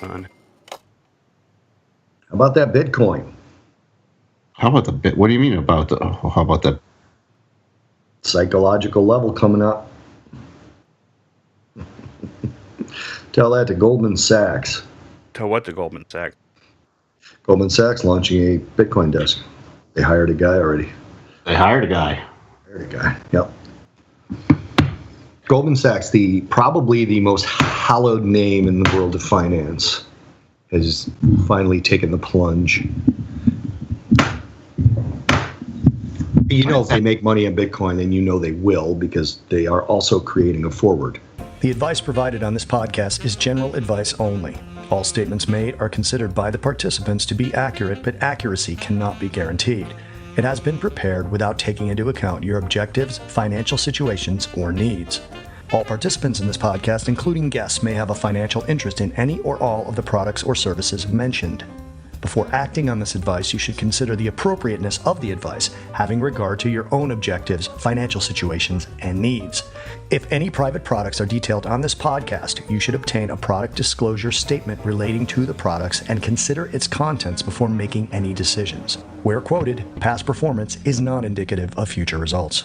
on. How about that Bitcoin? How about the bit? What do you mean about the? How about the psychological level coming up? Tell that to Goldman Sachs. Tell what to Goldman Sachs? Goldman Sachs launching a Bitcoin desk. They hired a guy already. Yep. Goldman Sachs, probably the most hallowed name in the world of finance, has finally taken the plunge. You know, if they make money on Bitcoin, then you know they will, because they are also creating a forward. The advice provided on this podcast is general advice only. All statements made are considered by the participants to be accurate, but accuracy cannot be guaranteed. It has been prepared without taking into account your objectives, financial situations, or needs. All participants in this podcast, including guests, may have a financial interest in any or all of the products or services mentioned. Before acting on this advice, you should consider the appropriateness of the advice, having regard to your own objectives, financial situations, and needs. If any private products are detailed on this podcast, you should obtain a product disclosure statement relating to the products and consider its contents before making any decisions. Where quoted, past performance is not indicative of future results.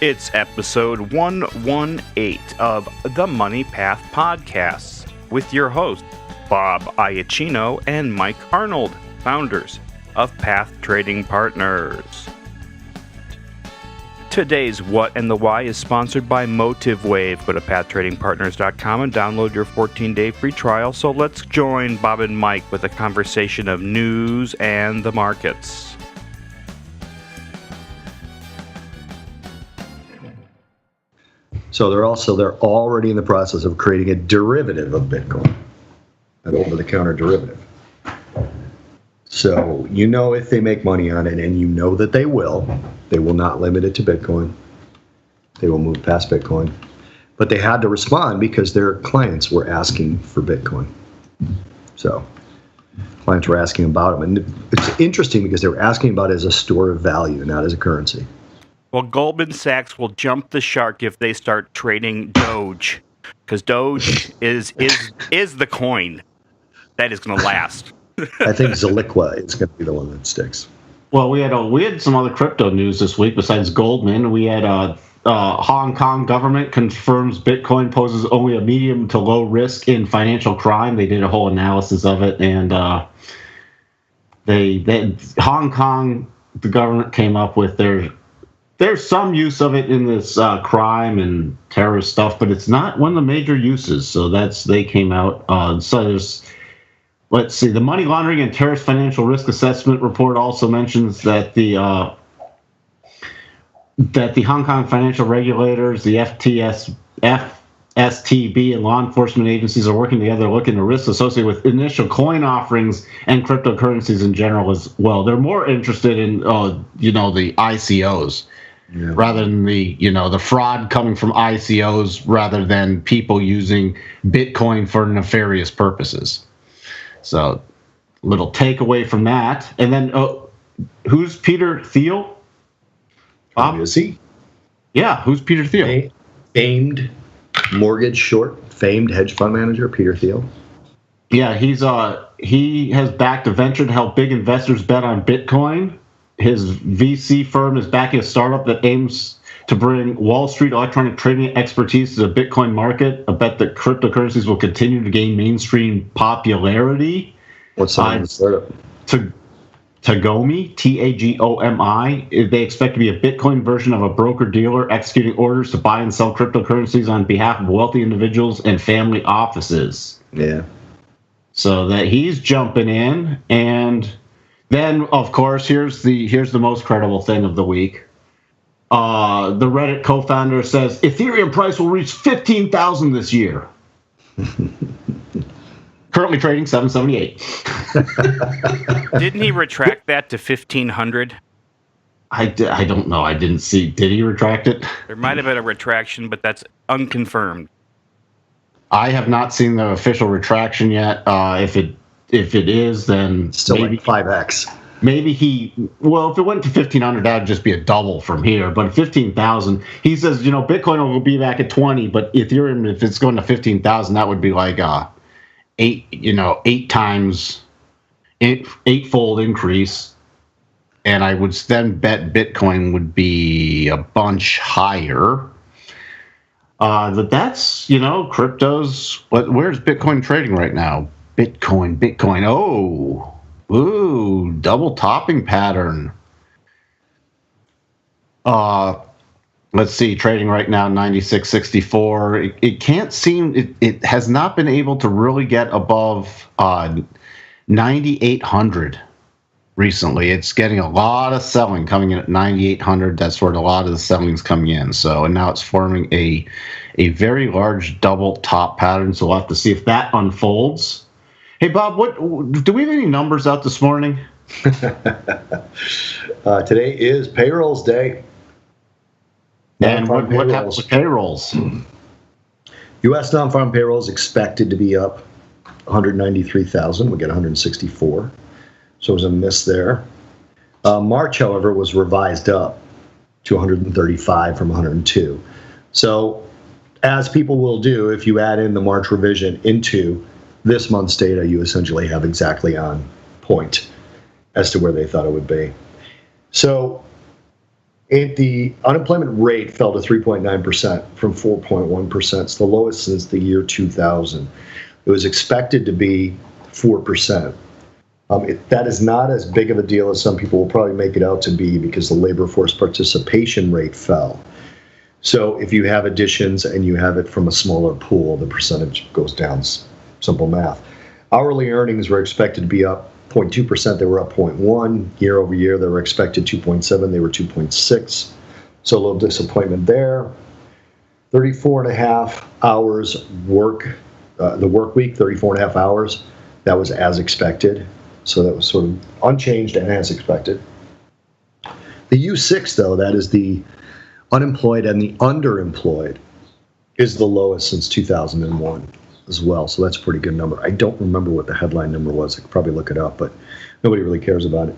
It's episode 118 of the Money Path Podcasts with your hosts, Bob Iacchino and Mike Arnold, founders of Path Trading Partners. Today's What and the Why is sponsored by MotiveWave. Go to pathtradingpartners.com and download your 14-day free trial. So let's join Bob and Mike with a conversation of news and the markets. So they're already in the process of creating a derivative of Bitcoin, an over-the-counter derivative. So you know if they make money on it, and you know that they will not limit it to Bitcoin. They will move past Bitcoin. But they had to respond because their clients were asking for Bitcoin. So clients were asking about them. And it's interesting because they were asking about it as a store of value, not as a currency. Well, Goldman Sachs will jump the shark if they start trading Doge, because Doge is the coin that is going to last. I think Zaliqua is going to be the one that sticks. Well, we had some other crypto news this week besides Goldman. We had Hong Kong government confirms Bitcoin poses only a medium to low risk in financial crime. They did a whole analysis of it, and Hong Kong, the government came up with there's some use of it in this crime and terrorist stuff, but it's not one of the major uses. So they came out. So there's, let's see, the Money Laundering and Terrorist Financial Risk Assessment report also mentions that the Hong Kong financial regulators, the FSTB, and law enforcement agencies are working together to look into risks associated with initial coin offerings and cryptocurrencies in general as well. They're more interested in, the ICOs. Yeah. Rather than the fraud coming from ICOs, rather than people using Bitcoin for nefarious purposes. So, little takeaway from that. And then, who's Peter Thiel? Bob? Who is he? Yeah, who's Peter Thiel? Famed hedge fund manager, Peter Thiel. Yeah, he has backed a venture to help big investors bet on Bitcoin. His VC firm is backing a startup that aims to bring Wall Street electronic trading expertise to the Bitcoin market. I bet that cryptocurrencies will continue to gain mainstream popularity. What's the name of the startup? Tagomi, Tagomi. They expect to be a Bitcoin version of a broker-dealer executing orders to buy and sell cryptocurrencies on behalf of wealthy individuals and family offices. Yeah. So that he's jumping in, and then, of course, here's the most credible thing of the week. The Reddit co-founder says Ethereum price will reach 15,000 this year. Currently trading 778. Didn't he retract that to 1,500? I don't know. I didn't see. Did he retract it? There might have been a retraction, but that's unconfirmed. I have not seen the official retraction yet. If it is, then still maybe like 5x. Maybe if it went to 1,500, that would just be a double from here. But 15,000, he says, Bitcoin will be back at 20, but Ethereum, if it's going to 15,000, that would be like eightfold increase, and I would then bet Bitcoin would be a bunch higher. But that's, cryptos. Where's Bitcoin trading right now? Bitcoin. Oh, ooh, double topping pattern. Let's see, trading right now 96.64. It can't seem, it has not been able to really get above 9,800 recently. It's getting a lot of selling coming in at 9,800. That's where a lot of the selling's coming in. So, and now it's forming a very large double top pattern. So we'll have to see if that unfolds. Hey, Bob, do we have any numbers out this morning? Today is payrolls day. And what happens with payrolls? U.S. non-farm payrolls expected to be up 193,000. We get 164. So it was a miss there. March, however, was revised up to 135 from 102. So as people will do, if you add in the March revision into this month's data, you essentially have exactly on point as to where they thought it would be. So the unemployment rate fell to 3.9% from 4.1%. It's the lowest since the year 2000. It was expected to be 4%. That is not as big of a deal as some people will probably make it out to be because the labor force participation rate fell. So if you have additions and you have it from a smaller pool, the percentage goes down. Simple math. Hourly earnings were expected to be up 0.2%. They were up 0.1 year over year. They were expected 2.7. They were 2.6. So a little disappointment there. 34 and a half hours work, the work week, 34 and a half hours. That was as expected. So that was sort of unchanged and as expected. The U6, though, that is the unemployed and the underemployed, is the lowest since 2001 as well. So that's a pretty good number. I don't remember what the headline number was. I could probably look it up, but nobody really cares about it.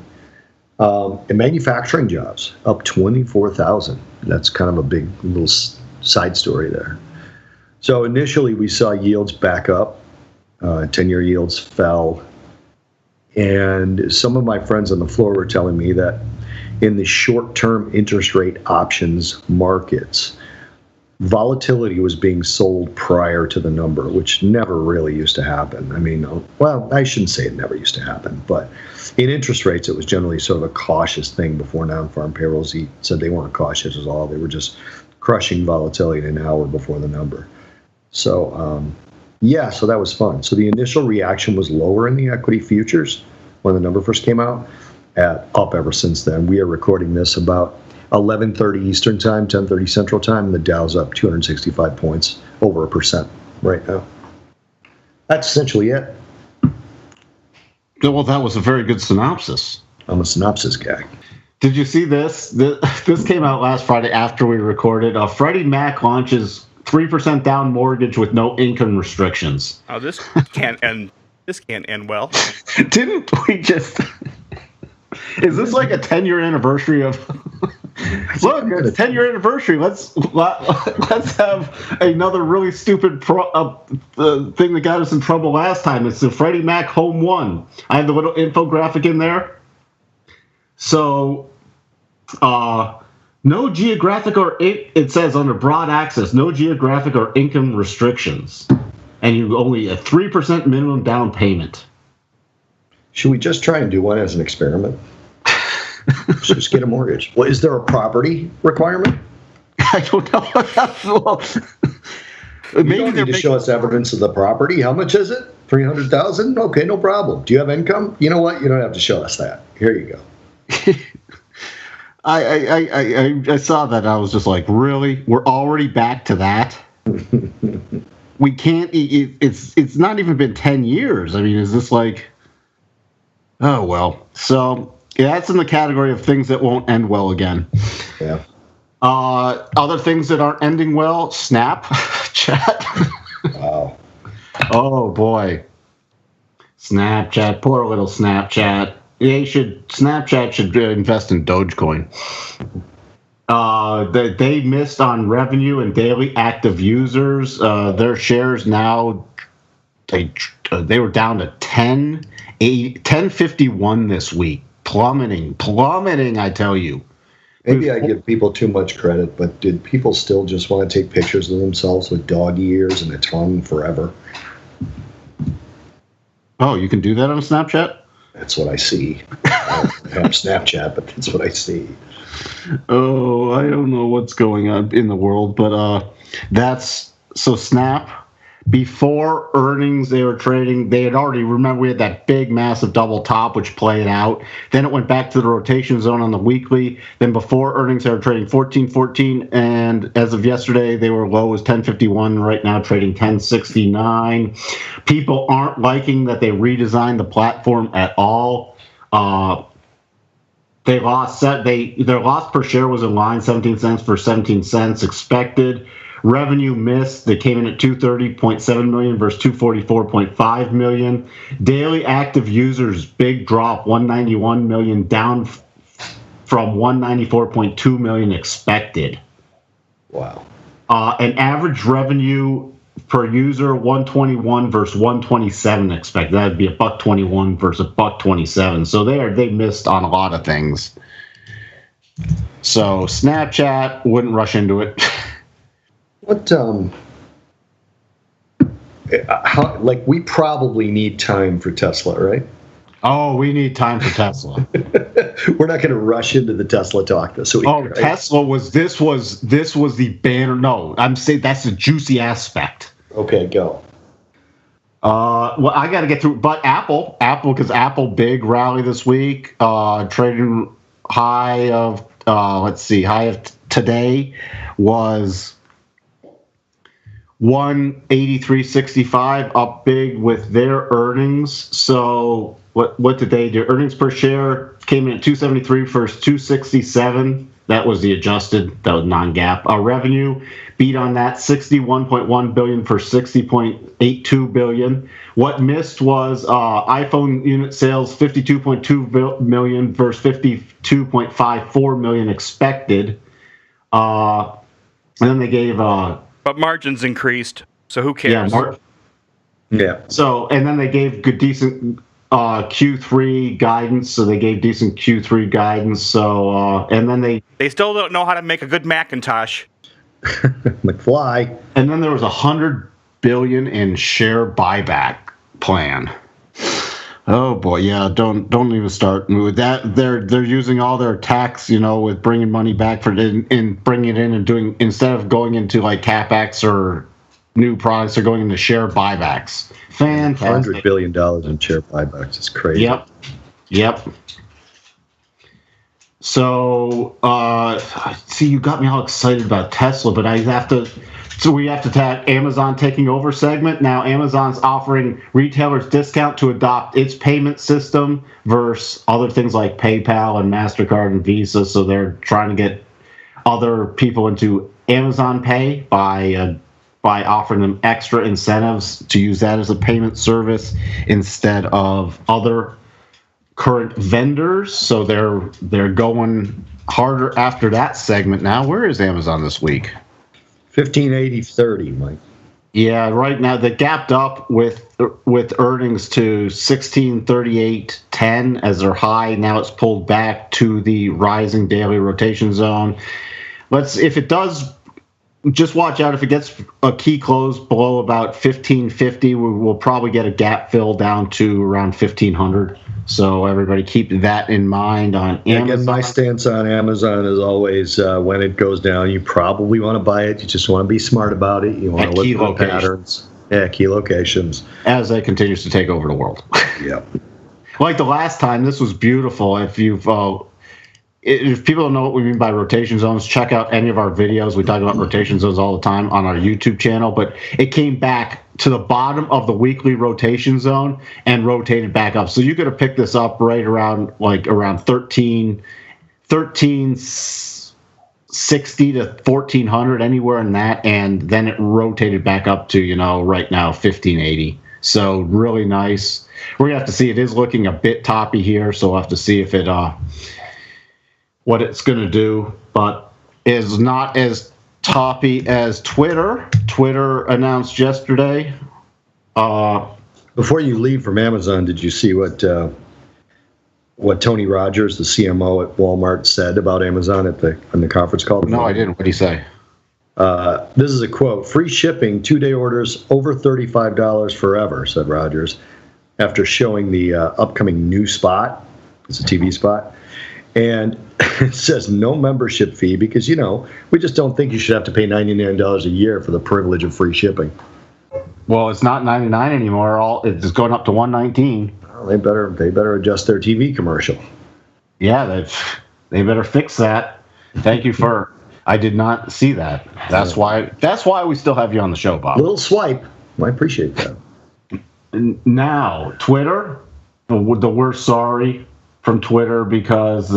And manufacturing jobs up 24,000. That's kind of a big little side story there. So initially we saw yields back up. 10-year yields fell. And some of my friends on the floor were telling me that in the short-term interest rate options markets, volatility was being sold prior to the number, which never really used to happen. I mean, well, I shouldn't say it never used to happen, but in interest rates, it was generally sort of a cautious thing before non-farm payrolls said they weren't cautious at all. They were just crushing volatility in an hour before the number. So, yeah, so that was fun. So the initial reaction was lower in the equity futures when the number first came out, up ever since then. We are recording this about 11:30 Eastern Time, 10:30 Central Time, and the Dow's up 265 points, over 1% right now. That's essentially it. Well, that was a very good synopsis. I'm a synopsis guy. Did you see this? This came out last Friday after we recorded. Freddie Mac launches 3% down mortgage with no income restrictions. Oh, this can't end. This can't end well. Didn't we just? Is this like a 10-year anniversary of? Look, it's 10-year anniversary. Let's have another really stupid thing that got us in trouble last time. It's the Freddie Mac Home One. I have the little infographic in there. So, no geographic it says under broad access, no geographic or income restrictions, and you only a 3% minimum down payment. Should we just try and do one as an experiment? Just get a mortgage. Well, is there a property requirement? I don't know. Well, maybe you don't need to show us evidence of the property. How much is it? 300,000? Okay, no problem. Do you have income? You know what? You don't have to show us that. Here you go. I saw that. I was just like, really? We're already back to that? We can't. It's not even been 10 years. I mean, is this like? Oh well. So yeah, that's in the category of things that won't end well again. Yeah. Other things that aren't ending well. Snapchat. Wow. Oh boy. Snapchat. Poor little Snapchat. Snapchat should invest in Dogecoin. They missed on revenue and daily active users. Their shares now they were down to 10.51 this week, plummeting. I tell you. Maybe I give people too much credit, but did people still just want to take pictures of themselves with dog ears and a tongue forever? Oh, you can do that on Snapchat? That's what I see. I don't have Snapchat, but that's what I see. Oh, I don't know what's going on in the world, but Snap, before earnings, they were trading. They had already, remember, we had that big, massive double top, which played out. Then it went back to the rotation zone on the weekly. Then before earnings, they were trading 14.14, and as of yesterday, they were low as 10.51. Right now, trading 10.69. People aren't liking that they redesigned the platform at all. Their loss per share was in line, 17 cents for 17 cents expected. Revenue missed. They came in at 230.7 million versus 244.5 million. Daily active users, big drop, 191 million, down from 194.2 million expected. Wow. An average revenue per user, 121 versus 127 expected. That'd be $1.21 versus $1.27. So they missed on a lot of things. So Snapchat, wouldn't rush into it. What, we probably need time for Tesla, right? Oh, we need time for Tesla. We're not going to rush into the Tesla talk this week. Oh, right? Tesla was the banner. No, I'm saying that's the juicy aspect. Okay, go. Well, I got to get through, but Apple, because Apple big rally this week, trading high of today was 183.65, up big with their earnings. So what did they do? Earnings per share came in at 273 versus 267. That was the adjusted, that was non-GAAP. Revenue beat on that, 61.1 billion for 60.82 billion. What missed was iPhone unit sales, 52.2 million versus 52.54 million expected. And then they gave but margins increased, so who cares? Yeah. So, and then they gave decent Q3 guidance. So they gave decent Q3 guidance. So, and then they still don't know how to make a good Macintosh. McFly. And then there was $100 billion in share buyback plan. Oh boy, yeah. Don't even start with that. They're using all their tax, with bringing money back and bringing it in and doing, instead of going into like CapEx or new products, they're going into share buybacks. Fantastic. $100 billion in share buybacks is crazy. Yep. So, see, you got me all excited about Tesla, but we have to tag Amazon taking over segment. Now, Amazon's offering retailers discount to adopt its payment system versus other things like PayPal and MasterCard and Visa. So they're trying to get other people into Amazon Pay by offering them extra incentives to use that as a payment service instead of other current vendors. So they're going harder after that segment now. Where is Amazon this week? 15.80.30, Mike. Yeah, right now they gapped up with earnings to 16.38.10 as their high. Now it's pulled back to the rising daily rotation zone. If it does, just watch out. If it gets a key close below about 15.50, we'll probably get a gap fill down to around 1,500. So everybody keep that in mind on Amazon. Again, my stance on Amazon is always when it goes down, you probably want to buy it. You just want to be smart about it. You want to look for patterns. Yeah, key locations. As it continues to take over the world. Yep. Like the last time, this was beautiful. If people don't know what we mean by rotation zones, check out any of our videos. We talk about rotation zones all the time on our YouTube channel, but it came back to the bottom of the weekly rotation zone and rotated back up. So you could have picked this up right around 1360 to 1400, anywhere in that, and then it rotated back up to, right now 1580. So really nice. We're gonna have to see. It is looking a bit toppy here, so we'll have to see if it what it's going to do, but is not as toppy as Twitter. Twitter announced yesterday Before you leave from Amazon, did you see what Tony Rogers, the CMO at Walmart, said about Amazon on the conference call? No, I didn't. What did he say? This is a quote: "Free shipping, 2-day orders over $35 forever," said Rogers, after showing the upcoming new spot. It's a TV spot. And it says no membership fee because, we just don't think you should have to pay $99 a year for the privilege of free shipping. Well, it's not $99 anymore. It's going up to $119. Well, they better adjust their TV commercial. Yeah, they better fix that. Thank you for. I did not see that. That's why we still have you on the show, Bob. Little swipe. I appreciate that. Now, Twitter, we're sorry from Twitter because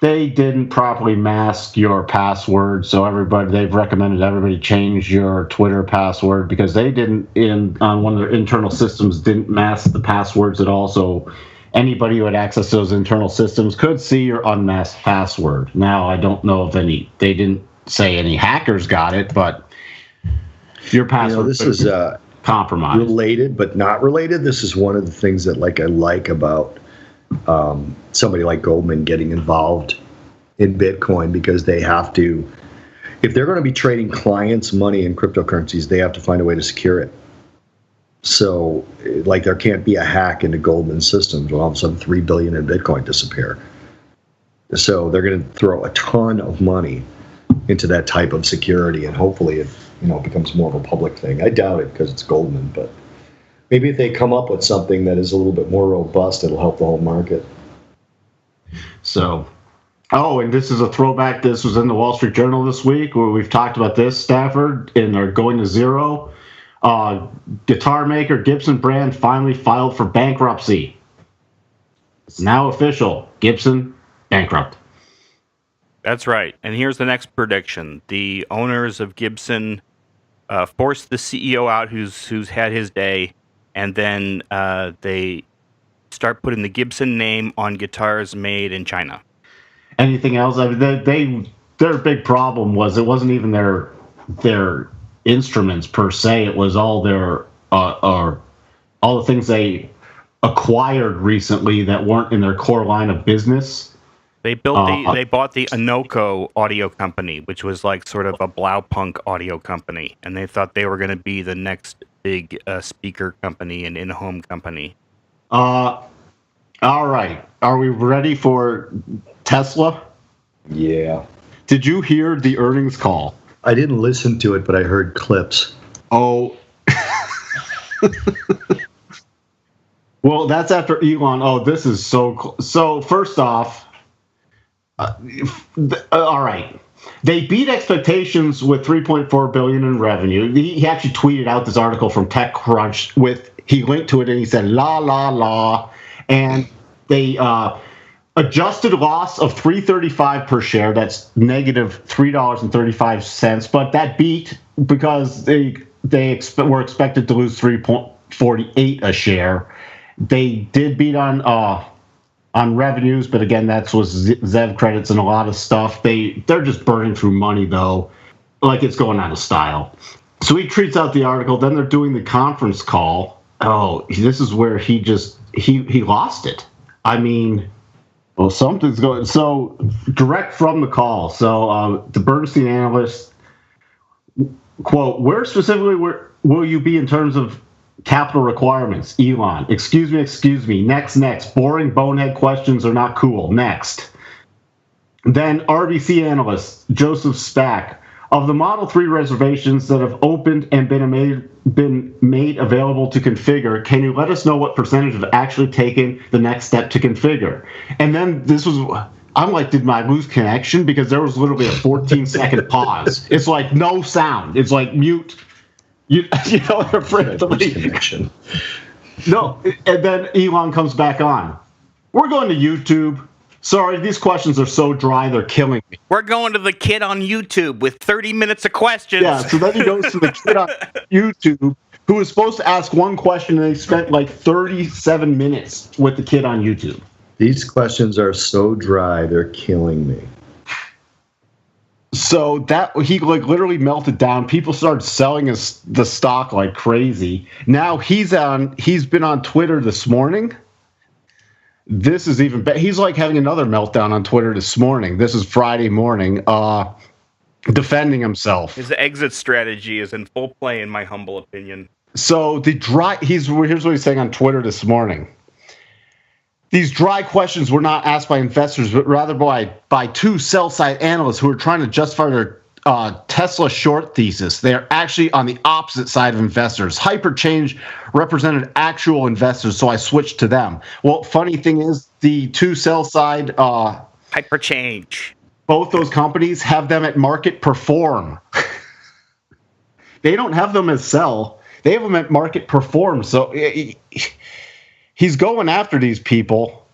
they didn't properly mask your password. So they've recommended everybody change your Twitter password because they didn't on one of their internal systems didn't mask the passwords at all. So anybody who had access to those internal systems could see your unmasked password. Now, I don't know if they didn't say any hackers got it, but your password this is compromised. Related, but not related. This is one of the things that I like about somebody like Goldman getting involved in Bitcoin, because they have to, if they're going to be trading clients' money in cryptocurrencies, they have to find a way to secure it. So, there can't be a hack into Goldman systems when all of a sudden $3 billion in Bitcoin disappear. So they're going to throw a ton of money into that type of security, and hopefully it becomes more of a public thing. I doubt it because it's Goldman, but maybe if they come up with something that is a little bit more robust, it'll help the whole market. So, and this is a throwback. This was in the Wall Street Journal this week where we've talked about this, Stafford, and they're going to zero. Guitar maker Gibson brand finally filed for bankruptcy. It's now official. Gibson bankrupt. That's right. And here's the next prediction. The owners of Gibson forced the CEO out who's had his day, and then they start putting the Gibson name on guitars made in China. Anything else? I mean, their big problem was it wasn't even their instruments per se. It was all their all the things they acquired recently that weren't in their core line of business. They bought the Anoco audio company, which was like sort of a Blaupunk audio company, and they thought they were going to be the next big speaker company and in-home company. All right. Are we ready for Tesla? Yeah. Did you hear the earnings call? I didn't listen to it, but I heard clips. Oh. Well, that's after Elon. Oh, this is so cool. So first off, all right. They beat expectations with $3.4 billion in revenue. He actually tweeted out this article from TechCrunch he linked to it and he said, la, la, la. And they adjusted loss of $3.35 per share. That's negative $3.35. But that beat because they were expected to lose $3.48 a share. They did beat on revenues, but again, that's with ZEV credits and a lot of stuff. They're just burning through money, though, like it's going out of style. So he tweets out the article. Then they're doing the conference call. Oh, this is where he lost it. I mean, well, something's going. So direct from the call. So the Bernstein analyst, quote, where specifically will you be in terms of capital requirements? Elon, excuse me. Next. Boring bonehead questions are not cool. Next. Then RBC analyst Joseph Spack, of the Model 3 reservations that have opened and been made available to configure, can you let us know what percentage have actually taken the next step to configure? And then I'm like, did I lose connection? Because there was literally a 14-second pause. It's like no sound. It's like mute. They're afraid to leave. Connection. No, and then Elon comes back on. We're going to YouTube. Sorry, these questions are so dry, they're killing me. We're going to the kid on YouTube with 30 minutes of questions. Yeah, so then he goes to the kid on YouTube who was supposed to ask one question, and they spent like 37 minutes with the kid on YouTube. These questions are so dry, they're killing me. So that he literally melted down. People started selling the stock like crazy. Now he's been on Twitter this morning. This is even better. He's like having another meltdown on Twitter this morning. This is Friday morning, defending himself. His exit strategy is in full play, in my humble opinion. So here's what he's saying on Twitter this morning. These dry questions were not asked by investors, but rather by two sell-side analysts who are trying to justify their Tesla short thesis. They are actually on the opposite side of investors. Hyperchange represented actual investors, so I switched to them. Well, funny thing is, the two sell-side Hyperchange. Both those companies have them at market perform. They don't have them as sell. They have them at market perform. So he's going after these people.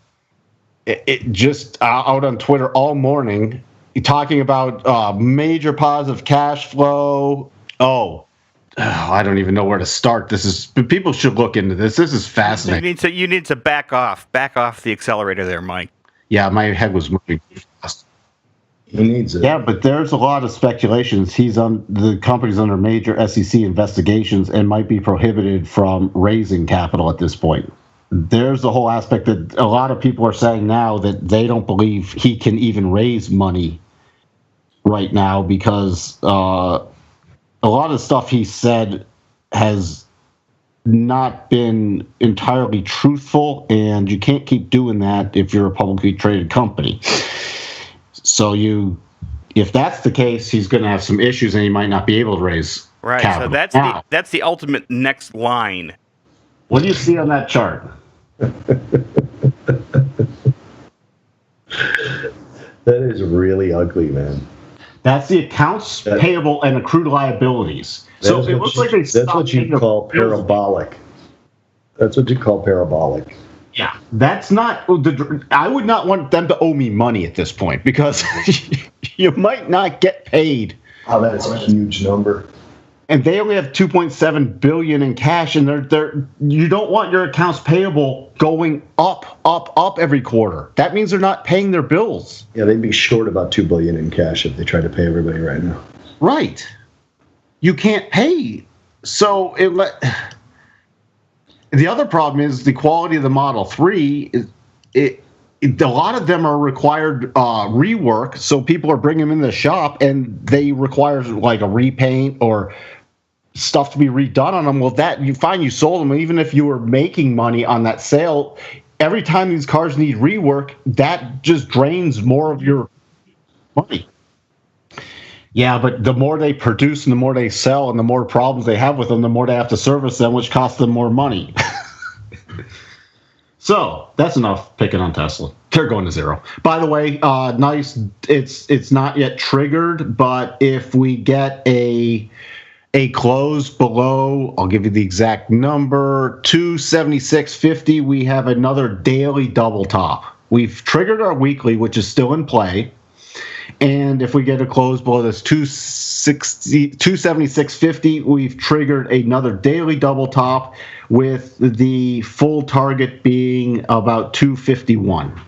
It just out on Twitter all morning, talking about major positive cash flow. I don't even know where to start. People should look into this. This is fascinating. You need to back off the accelerator there, Mike. Yeah, my head was moving too fast. He needs it. Yeah, but there's a lot of speculations. The company's under major SEC investigations and might be prohibited from raising capital at this point. There's the whole aspect that a lot of people are saying now that they don't believe he can even raise money right now because a lot of stuff he said has not been entirely truthful, and you can't keep doing that if you're a publicly traded company. So if that's the case, he's going to have some issues, and he might not be able to raise capital. So that's the ultimate next line. What do you see on that chart? That is really ugly, man. That's the accounts payable and accrued liabilities. So it looks like that's what you call parabolic. That's what you call parabolic. Yeah, that's not. I would not want them to owe me money at this point because you might not get paid. Oh, that's a huge number. And they only have $2.7 billion in cash, and you don't want your accounts payable going up every quarter. That means they're not paying their bills. Yeah, they'd be short about $2 billion in cash if they tried to pay everybody right now. Right. You can't pay. So the other problem is the quality of the Model 3. A lot of them are required rework, so people are bringing them in the shop, and they require like a repaint or stuff to be redone on them. Well, you sold them, even if you were making money on that sale. Every time these cars need rework, that just drains more of your money. Yeah, but the more they produce and the more they sell and the more problems they have with them, the more they have to service them, which costs them more money. So that's enough picking on Tesla. They're going to zero. By the way, nice. It's not yet triggered, but if we get a close below, I'll give you the exact number, 276.50, we have another daily double top. We've triggered our weekly, which is still in play. And if we get a close below this 276.50, we've triggered another daily double top with the full target being about 251.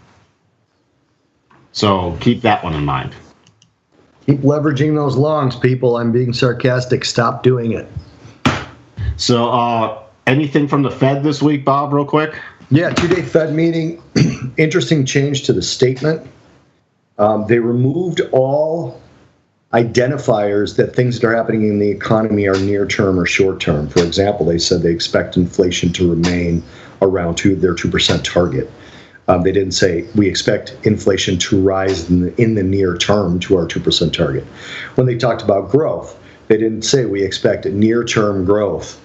So keep that one in mind. Keep leveraging those longs, people. I'm being sarcastic. Stop doing it. So anything from the Fed this week, Bob, real quick? Yeah, 2-day Fed meeting. Interesting change to the statement. They removed all identifiers that things that are happening in the economy are near term or short term. For example, they said they expect inflation to remain around their 2% target. They didn't say we expect inflation to rise in the near term to our 2% target. When they talked about growth, they didn't say we expect near-term growth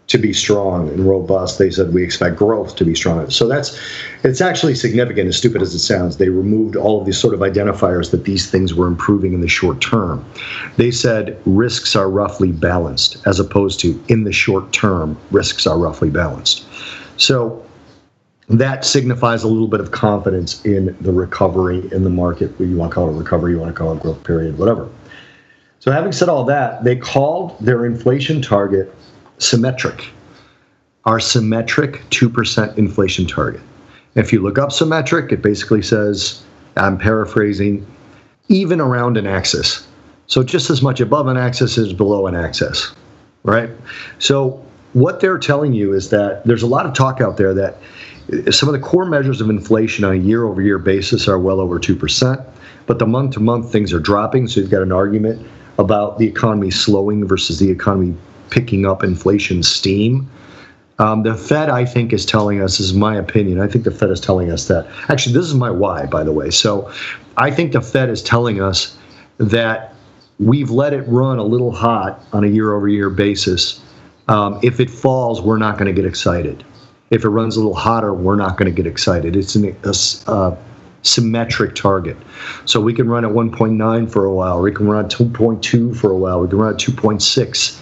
to be strong and robust. They said we expect growth to be strong. So it's actually significant, as stupid as it sounds. They removed all of these sort of identifiers that these things were improving in the short term. They said risks are roughly balanced, as opposed to in the short term, risks are roughly balanced. So that signifies a little bit of confidence in the recovery in the market. You want to call it a recovery, you want to call it a growth period, whatever. So having said all that, they called their inflation target symmetric, our symmetric 2% inflation target. If you look up symmetric, it basically says, I'm paraphrasing, even around an axis. So just as much above an axis as below an axis, right? So what they're telling you is that there's a lot of talk out there that some of the core measures of inflation on a year-over-year basis are well over 2%, but the month-to-month things are dropping, so you've got an argument about the economy slowing versus the economy picking up inflation steam. The Fed, I think, is telling us, this is my opinion, I think the Fed is telling us that, actually, this is my why, by the way. So I think the Fed is telling us that we've let it run a little hot on a year-over-year basis. If it falls, we're not going to get excited. If it runs a little hotter, we're not going to get excited. It's a symmetric target. So we can run at 1.9 for a while, or we can run at 2.2 for a while, we can run at 2.6.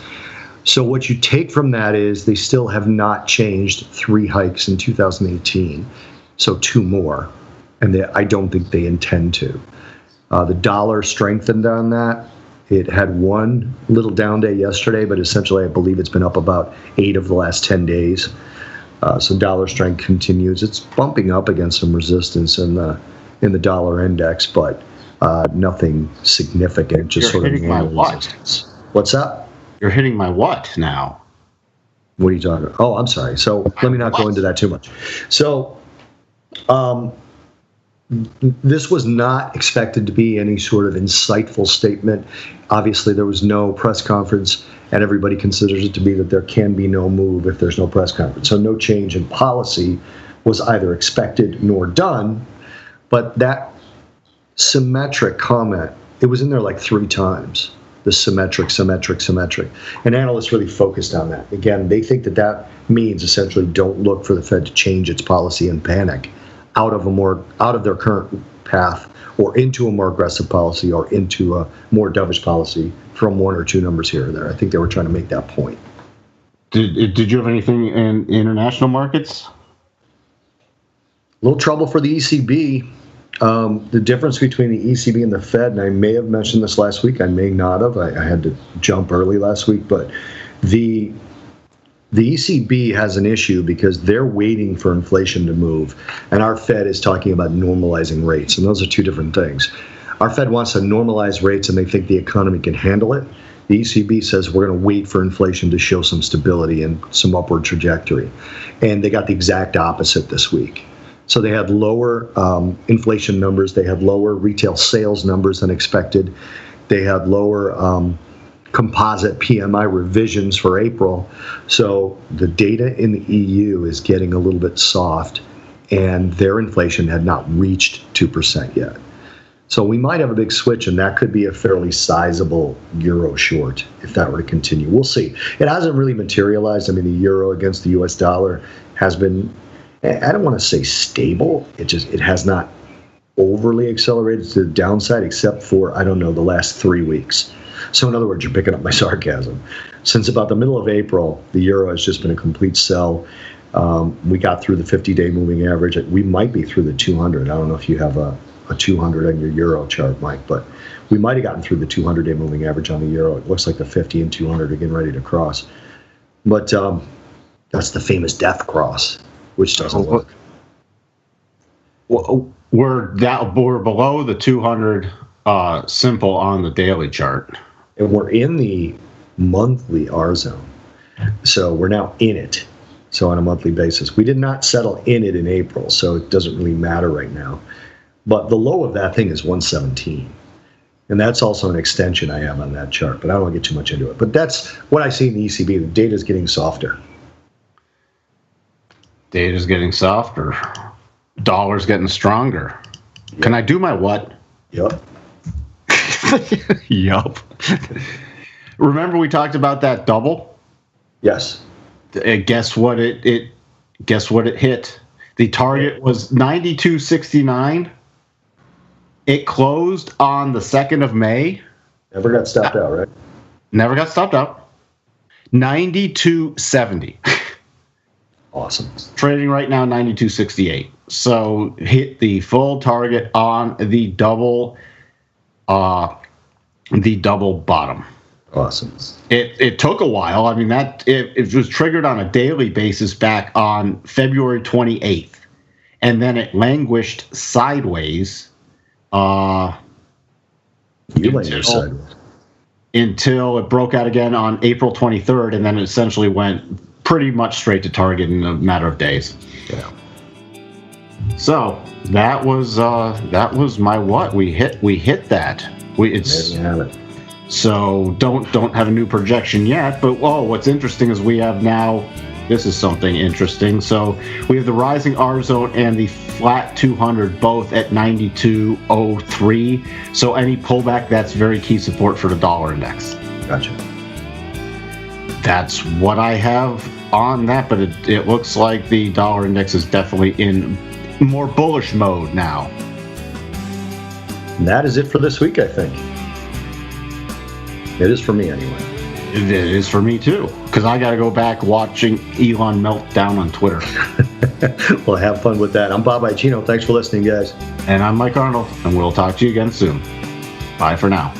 So what you take from that is they still have not changed 3 hikes in 2018, so 2 more, and I don't think they intend to. The dollar strengthened on that. It had one little down day yesterday, but essentially I believe it's been up about 8 of the last 10 days. So dollar strength continues. It's bumping up against some resistance in the dollar index, but nothing significant. Just You're sort of hitting my what? resistance. What's up? You're hitting my what now? What are you talking about? Oh, I'm sorry. So let me not go into that too much. So this was not expected to be any sort of insightful statement. Obviously, there was no press conference, and everybody considers it to be that there can be no move if there's no press conference. So no change in policy was either expected nor done, but that symmetric comment, it was in there like 3 times. The symmetric. And analysts really focused on that. Again, they think that means essentially don't look for the Fed to change its policy and panic out of their current path or into a more aggressive policy or into a more dovish policy from 1 or 2 numbers here or there. I think they were trying to make that point. Did you have anything in international markets? A little trouble for the ECB. The difference between the ECB and the Fed, and I may have mentioned this last week, I may not have. I had to jump early last week, but the ECB has an issue because they're waiting for inflation to move, and our Fed is talking about normalizing rates, and those are 2 different things. Our Fed wants to normalize rates, and they think the economy can handle it. The ECB says we're going to wait for inflation to show some stability and some upward trajectory, and they got the exact opposite this week. So they had lower inflation numbers, they had lower retail sales numbers than expected, they had lower composite PMI revisions for April. So the data in the EU is getting a little bit soft, and their inflation had not reached 2% yet. So we might have a big switch, and that could be a fairly sizable euro short if that were to continue. We'll see. It hasn't really materialized. I mean, the euro against the US dollar has been, I don't want to say stable. It has not overly accelerated to the downside except for, I don't know, the last 3 weeks. So in other words, you're picking up my sarcasm. Since about the middle of April, the euro has just been a complete sell. We got through the 50-day moving average. We might be through the 200. I don't know if you have a 200 on your euro chart, Mike, but we might have gotten through the 200-day moving average on the euro. It looks like the 50 and 200 are getting ready to cross. But that's the famous death cross, which doesn't work. We're below the 200 simple on the daily chart. And we're in the monthly R zone. So we're now in it. So on a monthly basis. We did not settle in it in April, so it doesn't really matter right now. But the low of that thing is 117. And that's also an extension I have on that chart, but I don't want to get too much into it. But that's what I see in the ECB. The data is getting softer. Data's getting softer. Dollar's getting stronger. Yep. Can I do my what? Yep. Yup. Remember we talked about that double? Yes. Guess what it hit? The target was 92.69. It closed on the 2nd of May. Never got stopped out, right? Never got stopped out. 92.70. Awesome. Trading right now 92.68. So hit the full target on the double bottom. Awesome. It took a while. I mean, it was triggered on a daily basis back on February 28th, and then it languished sideways. You languished sideways. until it broke out again on April 23rd, and then it essentially went pretty much straight to target in a matter of days. Yeah. So that was my what. We hit that. There you have it. So don't have a new projection yet, but what's interesting is we have now, this is something interesting. So we have the rising R zone and the flat 200 both at 92.03. So any pullback, that's very key support for the dollar index. Gotcha. That's what I have on that, but it looks like the dollar index is definitely in more bullish mode now. And that is it for this week, I think. It is for me, anyway. It is for me, too, because I got to go back watching Elon melt down on Twitter. Well, have fun with that. I'm Bob Iacchino. Thanks for listening, guys. And I'm Mike Arnold, and we'll talk to you again soon. Bye for now.